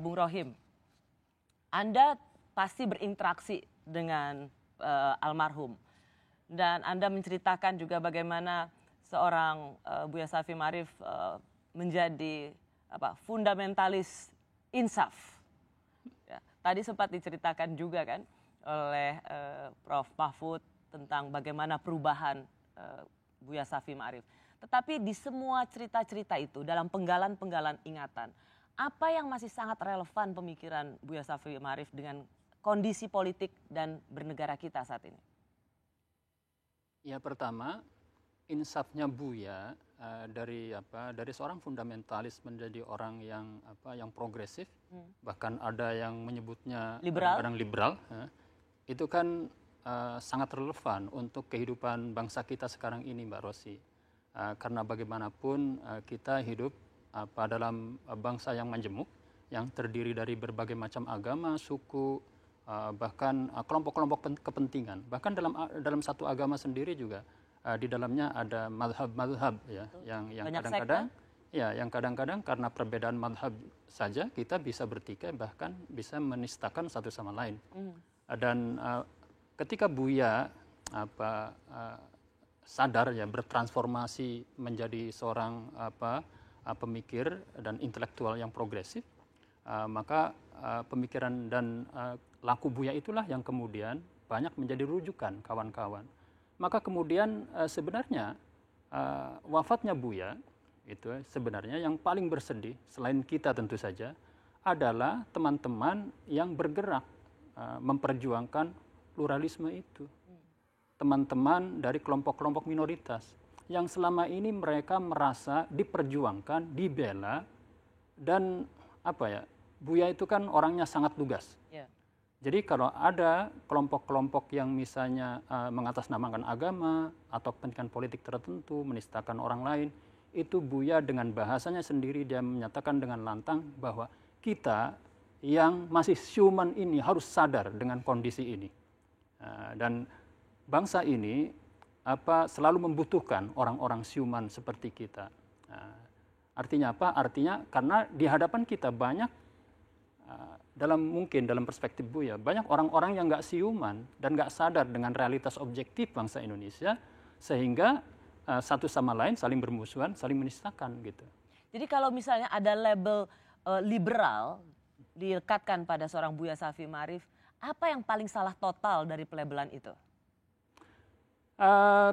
Bung Rohim, Anda pasti berinteraksi dengan almarhum dan Anda menceritakan juga bagaimana seorang Buya Syafiee Ma'arif menjadi fundamentalis insaf. Ya, tadi sempat diceritakan juga kan oleh Prof. Mahfud tentang bagaimana perubahan Buya Syafiee Ma'arif. Tetapi di semua cerita-cerita itu dalam penggalan-penggalan ingatan, apa yang masih sangat relevan pemikiran Buya Syafiee Ma'arif dengan kondisi politik dan bernegara kita saat ini? Ya, pertama, insafnya Buya dari seorang fundamentalis menjadi orang yang progresif, bahkan ada yang menyebutnya kadang-kadang liberal, itu kan sangat relevan untuk kehidupan bangsa kita sekarang ini, Mbak Rosi. Karena bagaimanapun kita hidup dalam bangsa yang majemuk, yang terdiri dari berbagai macam agama, suku, bahkan kelompok-kelompok kepentingan. Bahkan dalam satu agama sendiri juga di dalamnya ada madhab-madhab ya, yang kadang-kadang karena perbedaan madhab saja kita bisa bertikai, bahkan bisa menistakan satu sama lain. Dan ketika Buya sadar ya, bertransformasi menjadi seorang pemikir dan intelektual yang progresif, maka pemikiran dan laku Buya itulah yang kemudian banyak menjadi rujukan kawan-kawan. Maka kemudian sebenarnya wafatnya Buya itu sebenarnya yang paling bersedih selain kita tentu saja adalah teman-teman yang bergerak memperjuangkan pluralisme itu. Teman-teman dari kelompok-kelompok minoritas yang selama ini mereka merasa diperjuangkan, dibela, dan Buya itu kan orangnya sangat lugas. Jadi kalau ada kelompok-kelompok yang misalnya mengatasnamakan agama atau kepentingan politik tertentu, menistakan orang lain, itu Buya dengan bahasanya sendiri dia menyatakan dengan lantang bahwa kita yang masih human ini harus sadar dengan kondisi ini. Dan bangsa ini selalu membutuhkan orang-orang siuman seperti kita. Artinya apa? Artinya karena di hadapan kita banyak dalam perspektif Buya banyak orang-orang yang nggak siuman dan nggak sadar dengan realitas objektif bangsa Indonesia, sehingga satu sama lain saling bermusuhan, saling menistakan gitu. Jadi kalau misalnya ada label liberal dilekatkan pada seorang Buya Syafiee Ma'arif, apa yang paling salah total dari pelabelan itu?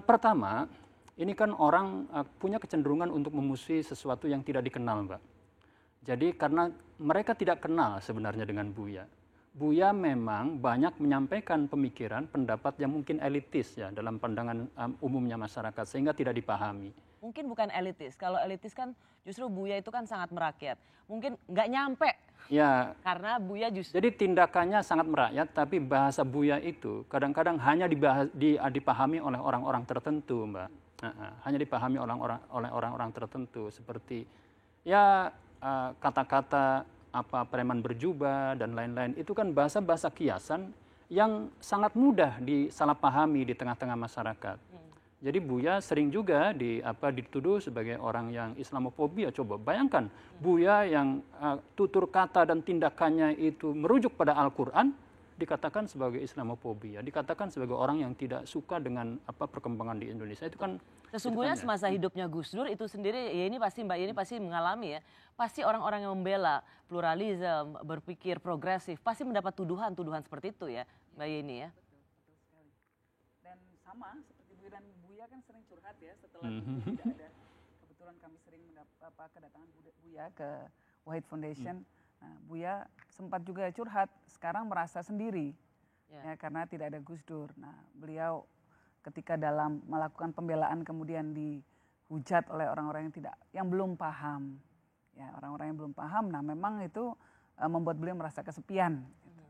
Pertama, ini kan orang punya kecenderungan untuk memusuhi sesuatu yang tidak dikenal, Mbak. Jadi karena mereka tidak kenal sebenarnya dengan Buya. Buya memang banyak menyampaikan pemikiran, pendapat yang mungkin elitis ya dalam pandangan umumnya masyarakat, sehingga tidak dipahami. Mungkin bukan elitis. Kalau elitis kan justru Buya itu kan sangat merakyat. Mungkin nggak nyampe. Ya. Karena Buya justru. Jadi tindakannya sangat merakyat, tapi bahasa Buya itu kadang-kadang hanya dipahami oleh orang-orang tertentu, Mbak. Hanya dipahami oleh orang-orang tertentu, seperti ya kata-kata preman berjubah dan lain-lain. Itu kan bahasa-bahasa kiasan yang sangat mudah disalahpahami di tengah-tengah masyarakat. Jadi Buya sering juga dituduh sebagai orang yang Islamofobia. Coba bayangkan Buya yang tutur kata dan tindakannya itu merujuk pada Al-Quran dikatakan sebagai Islamofobia, dikatakan sebagai orang yang tidak suka dengan perkembangan di Indonesia. Itu kan sesungguhnya semasa hidupnya Gus Dur itu sendiri, ya ini pasti Mbak Yeni pasti mengalami ya, pasti orang-orang yang membela pluralisme, berpikir progresif pasti mendapat tuduhan-tuduhan seperti itu ya Mbak Yeni ya. Betul sekali. Dan sama seperti Buya kan sering curhat ya setelah tidak ada, kebetulan kami sering kedatangan Buya ke Wahid Foundation. Nah, Buya sempat juga curhat, sekarang merasa sendiri ya karena tidak ada Gus Dur. Nah, beliau ketika dalam melakukan pembelaan kemudian dihujat oleh orang-orang yang belum paham. Ya, orang-orang yang belum paham. Nah, memang itu membuat beliau merasa kesepian. Gitu.